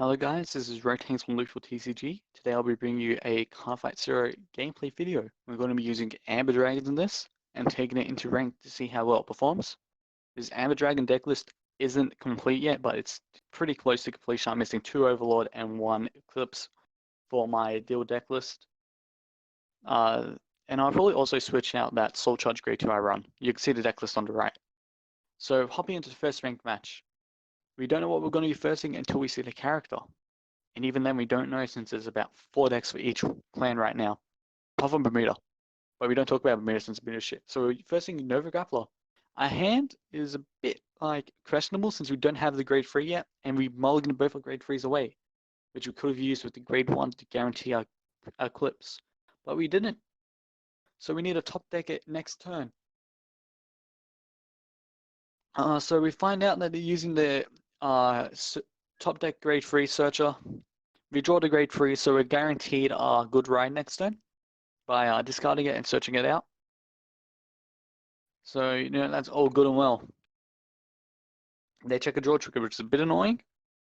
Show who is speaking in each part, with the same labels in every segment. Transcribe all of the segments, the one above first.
Speaker 1: Hello guys, this is Rotains from Lootful TCG. Today I'll be bringing you a Cardfight Zero gameplay video. We're going to be using Amber Dragons in this and taking it into rank to see how well it performs. This Amber Dragon deck list isn't complete yet, but it's pretty close to completion. I'm missing 2 Overlord and 1 Eclipse for my ideal deck list. And I'll probably also switch out that Soul Charge Grade 2 I run. You can see the deck list on the right. So hopping into the first ranked match. We don't know what we're going to be firsting until we see the character. And even then, we don't know since there's about 4 decks for each clan right now. Apart from Bermuda. But we don't talk about Bermuda since Bermuda shit. So first thing, Nova Grappler. Our hand is a bit questionable since we don't have the grade 3 yet, and we mulliganed both our grade 3s away, which we could have used with the grade 1s to guarantee our Eclipse. But we didn't. So we need a top deck at next turn. So we find out that they're using the top deck grade 3 searcher. We draw the grade 3, so we're guaranteed a good ride next turn by discarding it and searching it out. So, that's all good and well. They check a draw trigger, which is a bit annoying,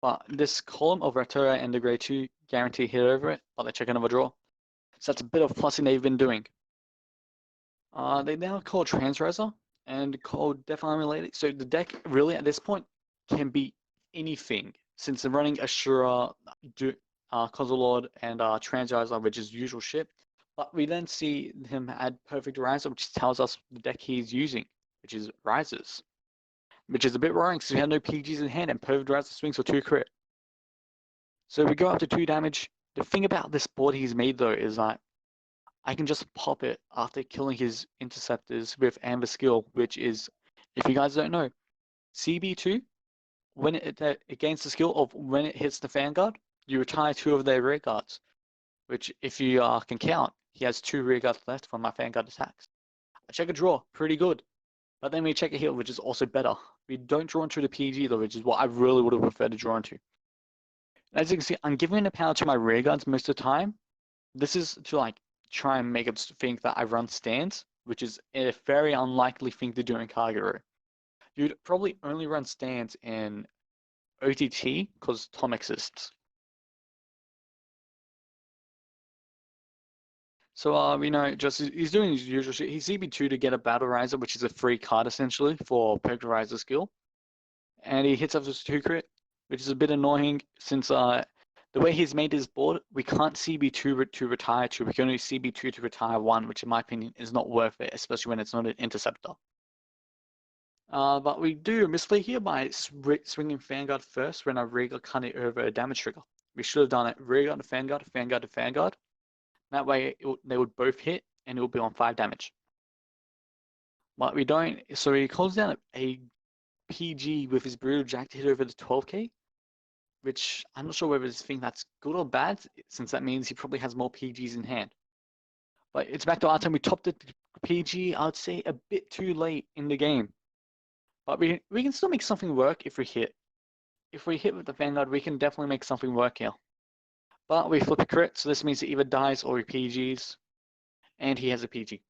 Speaker 1: but this column of Ratura and the grade 2 guarantee hit over it, but they check another draw. So that's a bit of plussing they've been doing. They now call Transriser and call Death Arm related. So the deck really at this point can be anything since they're running Ashura, Kozolord, and Transriser, which is usual shit. But we then see him add Perfect Riser, which tells us the deck he's using, which is Risers. Which is a bit worrying because we have no PGs in hand and Perfect Riser swings for 2 crit. So we go up to 2 damage. The thing about this board he's made though is that I can just pop it after killing his interceptors with Amber skill, which is, if you guys don't know, CB2, when it gains the skill of when it hits the Vanguard, you retire 2 of their rear guards, which if you can count, he has 2 rear guards left from my Vanguard attacks. I check a draw, pretty good. But then we check a heal, which is also better. We don't draw into the PG though, which is what I really would have preferred to draw into. As you can see, I'm giving the power to my rear guards most of the time. This is to try and make it think that I run stands, which is a very unlikely thing to do in Kagero. You'd probably only run stands in OTT because Tom exists. So he's doing his usual shit. He's CB2 to get a Battle Riser, which is a free card essentially for Perfect Riser skill. And he hits us with 2 crit, which is a bit annoying since the way he's made his board, we can't CB2 to retire 2. We can only CB2 to retire 1, which in my opinion is not worth it, especially when it's not an interceptor. But we do a misplay here by swinging Vanguard first when our Regal cut it over a damage trigger. We should have done it Regal to Vanguard, Vanguard to Vanguard. That way they would both hit and it would be on 5 damage. But we don't, so he calls down a PG with his Brutal Jack to hit over the 12k. Which I'm not sure whether this thing that's good or bad, since that means he probably has more PGs in hand. But it's back to our turn. We topped the PG, I would say, a bit too late in the game. But we can still make something work if we hit. If we hit with the Vanguard, we can definitely make something work here. But we flip a crit, so this means he either dies or he PGs. And he has a PG.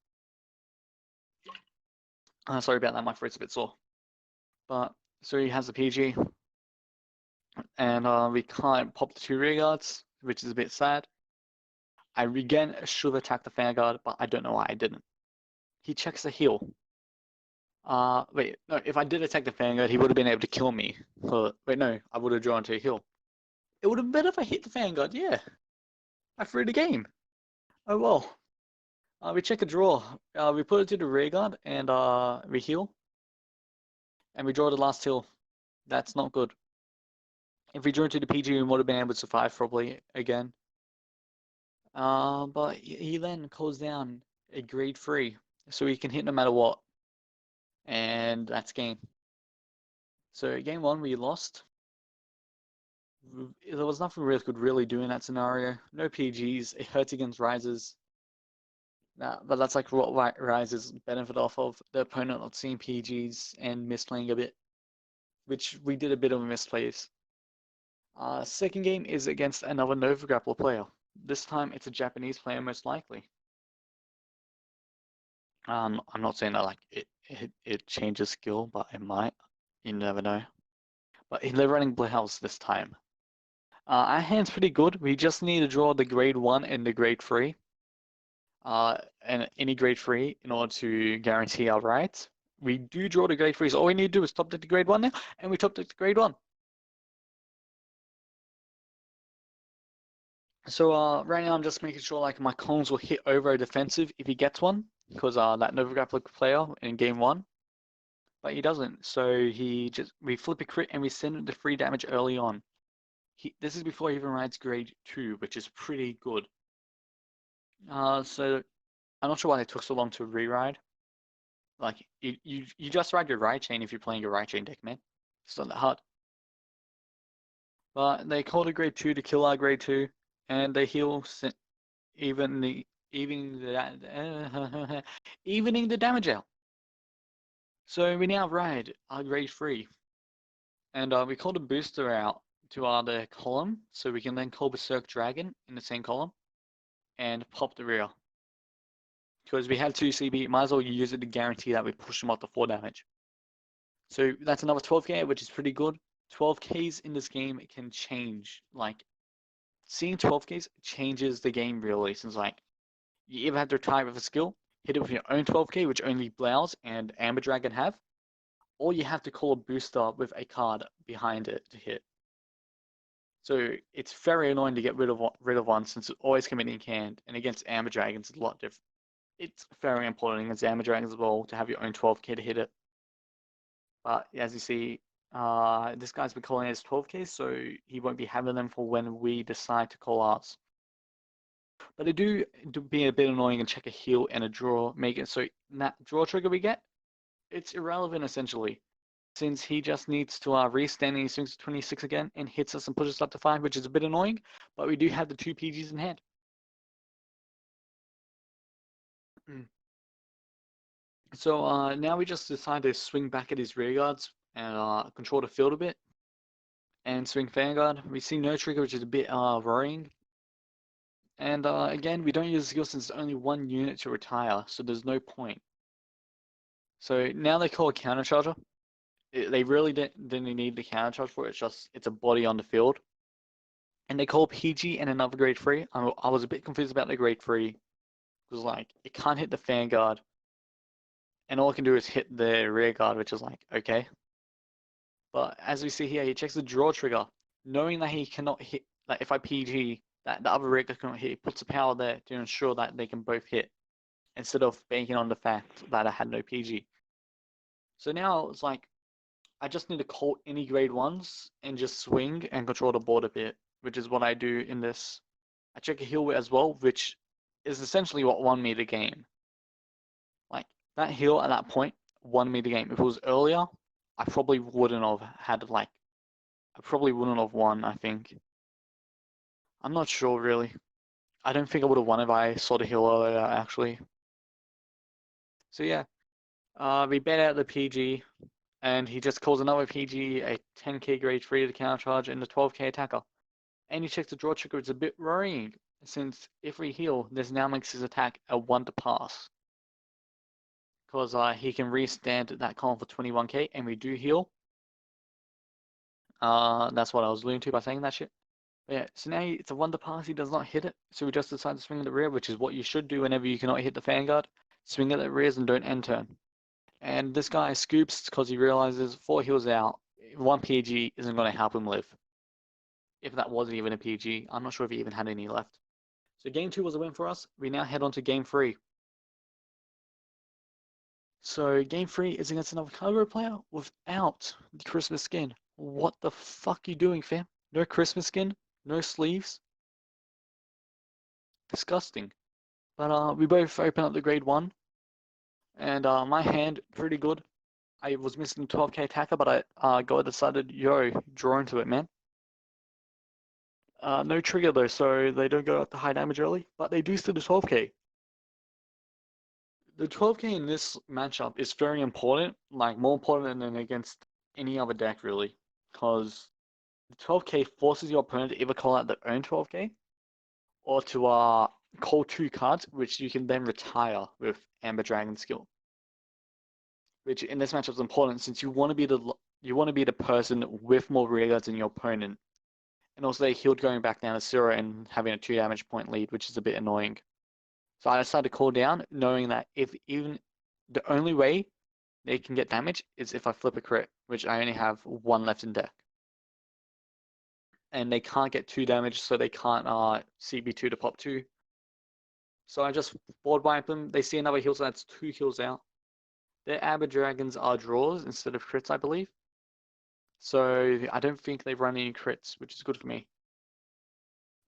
Speaker 1: Sorry about that, my throat's a bit sore. But, so he has a PG. And we can't pop the 2 rear guards, which is a bit sad. I again should have attacked the Vanguard, but I don't know why I didn't. He checks the heal. Wait, no, if I did attack the Vanguard, he would have been able to kill me. Wait, no, I would have drawn to a heal. It would have been better if I hit the Vanguard, yeah. I threw the game. Oh well. We check a draw. We put it to the rear guard and we heal. And we draw the last heal. That's not good. If we drew into the PG, we would have been able to survive probably again. But he then calls down a grade 3, so he can hit no matter what. And that's game. So game 1 we lost. There was nothing really could really do in that scenario. No PGs. It hurts against Risers. But that's like what Risers benefit off of. The opponent not seeing PGs and misplaying a bit, which we did a bit of misplays. Second game is against another Nova Grappler player. This time it's a Japanese player most likely. I'm not saying that it changes skill, but it might. You never know. But they're running Blue House this time. Our hand's pretty good. We just need to draw the grade 1 and the grade 3. And any grade 3 in order to guarantee our rights. We do draw the grade 3, so all we need to do is top deck the grade 1 now, and we top deck the grade 1. So right now I'm just making sure like my columns will hit over a defensive if he gets one, because that Nova Grappler player in game 1, but he doesn't. So we flip a crit and we send him the 3 damage early on. This is before he even rides grade 2, which is pretty good. So I'm not sure why they took so long to re-ride. Like you just ride your right chain if you're playing your right chain deck, man. It's not that hard. But they called a grade 2 to kill our grade 2, and they heal evening the damage out. So we now ride our grade 3, and we called a booster out to the column, so we can then call Berserk Dragon in the same column and pop the rear. Because we had 2 CB, might as well use it to guarantee that we push them up to 4 damage. So that's another 12k, which is pretty good. 12ks in this game can change. Like, seeing 12ks changes the game really, since like, you either have to retire with a skill, hit it with your own 12k, which only Blouse and Amber Dragon have, or you have to call a booster with a card behind it to hit. So it's very annoying to get rid of one, since it's always committing canned, and against Amber Dragons it's a lot different. It's very important against Amber Dragons as well to have your own 12k to hit it. But as you see, this guy's been calling his 12k, so he won't be having them for when we decide to call ours. But they do be a bit annoying and check a heal and a draw, make it so that draw trigger we get, it's irrelevant essentially, since he just needs to restand and he swings to 26 again and hits us and pushes us up to 5, which is a bit annoying, but we do have the 2 PGs in hand. So now we just decide to swing back at his rear guards and control the field a bit and swing Vanguard. We see no trigger, which is a bit worrying. And again, we don't use the skill since it's only 1 unit to retire, so there's no point. So now they call a countercharger. They really didn't need the countercharge for it. It's a body on the field. And they call PG and another grade 3. I was a bit confused about the grade 3 because like it can't hit the Vanguard, and all it can do is hit the rear guard, which is like okay. But as we see here, he checks the draw trigger, knowing that he cannot hit. Like if I PG, that the other rear guard cannot hit. He puts the power there to ensure that they can both hit, instead of banking on the fact that I had no PG. So now it's like I just need to call any grade 1s and just swing and control the board a bit, which is what I do in this. I check a heal as well, which is essentially what won me the game. Like, that heal at that point won me the game. If it was earlier, I probably wouldn't have had, like, I probably wouldn't have won, I think. I'm not sure, really. I don't think I would have won if I saw the heal earlier, actually. So yeah, we bet out the PG, and he just calls another PG, a 10k grade 3 to counter charge, and the 12k attacker. And he checks the draw trigger. It's a bit worrying, since if we heal, this now makes his attack a 1 to pass. Because he can restand that column for 21k, and we do heal. That's what I was alluding to by saying that shit. But yeah, so now it's a 1 to pass, he does not hit it, so we just decide to swing at the rear, which is what you should do whenever you cannot hit the Vanguard. Swing at the rears and don't end turn. And this guy scoops because he realizes 4 heals out, 1 PG isn't going to help him live. If that wasn't even a PG, I'm not sure if he even had any left. So game 2 was a win for us. We now head on to game 3. So game 3 is against another cargo player without the Christmas skin. What the fuck you doing, fam? No Christmas skin, no sleeves. Disgusting. But we both open up the grade 1, and my hand pretty good. I was missing 12k attacker, but I decided, yo, draw into it, man. No trigger though, so they don't go up to high damage early, but they do still the 12k. The 12k in this matchup is very important, like more important than against any other deck really, because the 12k forces your opponent to either call out their own 12k or to call 2 cards, which you can then retire with Amber Dragon skill. Which in this matchup is important since you want to be the person with more rear guards than your opponent. And also they healed going back down to 0 and having a 2 damage point lead, which is a bit annoying. So I decided to call down, knowing that if even the only way they can get damage is if I flip a crit, which I only have 1 left in deck. And they can't get 2 damage, so they can't CB2 to pop 2. So I just board wipe them. They see another heal, so that's 2 heals out. Their Amber Dragons are draws instead of crits, I believe. So I don't think they've run any crits, which is good for me.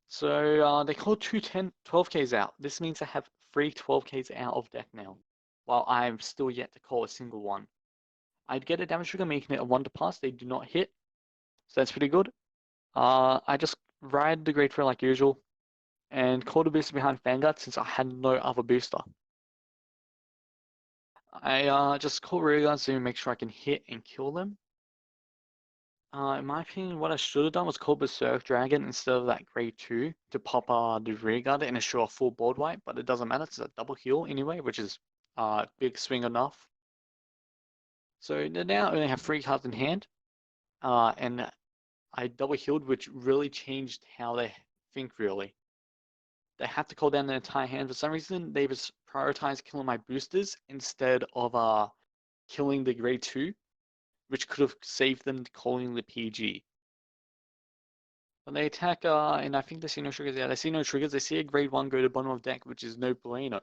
Speaker 1: So they called 2 12Ks out. This means I have 3 12Ks out of deck now, while I'm still yet to call a single one. I'd get a damage trigger, making it a 1 to pass. They do not hit, so that's pretty good. I just ride the Great Throw like usual, and called a booster behind Vanguard since I had no other booster. I just call Rearguards to make sure I can hit and kill them. In my opinion, what I should have done was call Berserk Dragon instead of that grade 2 to pop the Rearguard and ensure a full board wipe, but it doesn't matter, it's a double heal anyway, which is big swing enough. So they now only have 3 cards in hand, and I double healed, which really changed how they think, really. They have to call down their entire hand. For some reason, they just prioritized killing my boosters instead of killing the grade 2, which could have saved them calling the PG. But they attack, and I think they see no triggers. Yeah, they see no triggers. They see a grade 1 go to bottom of deck, which is no bueno.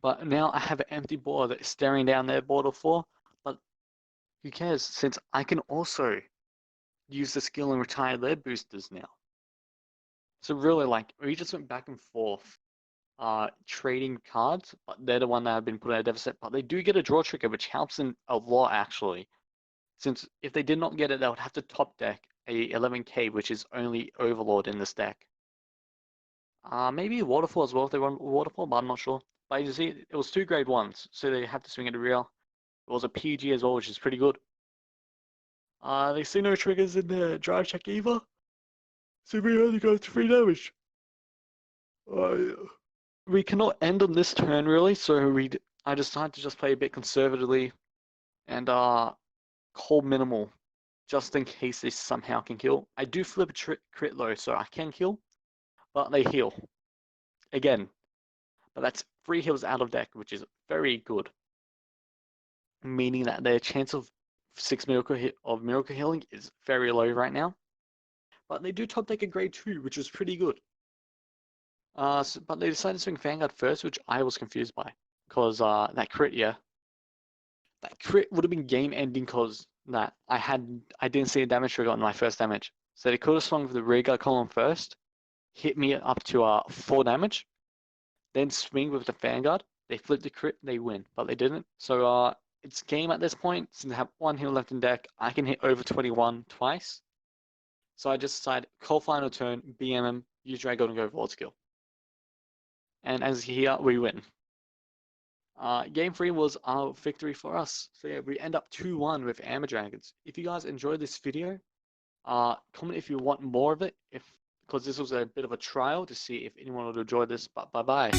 Speaker 1: But now I have an empty board that is staring down their board of 4. But who cares, since I can also use the skill and retire their boosters now. So really, like, we just went back and forth trading cards, but they're the one that have been put at a deficit. But they do get a draw trigger, which helps them a lot, actually. Since if they did not get it, they would have to top deck a 11k, which is only Overlord in this deck. Maybe Waterfall as well if they run Waterfall, but I'm not sure. But you see, it was 2 grade 1s, so they have to swing at a real. It was a PG as well, which is pretty good. They see no triggers in the drive check either, so we only go to 3 damage. We cannot end on this turn really, so I decided to just play a bit conservatively and call minimal, just in case they somehow can kill. I do flip a crit though, so I can kill, but they heal again. But that's 3 heals out of deck, which is very good, meaning that their chance of 6 miracle healing is very low right now. But they do top deck a grade 2, which is pretty good. But they decided to swing Vanguard first, which I was confused by, because that crit, that crit would have been game ending because that I didn't see a damage trigger on my first damage, so they could have swung for the Rearguard column first, hit me up to 4 damage, then swing with the Vanguard. They flip the crit, they win, but they didn't. So it's game at this point. Since I have 1 heal left in deck, I can hit over 21 twice. So I just decided call final turn, BMM, use Dragon and go Vault skill. And as here, we win. Game 3 was our victory for us. So yeah, we end up 2-1 with Amber Dragons. If you guys enjoyed this video, comment if you want more of it, because this was a bit of a trial to see if anyone would enjoy this. But bye-bye.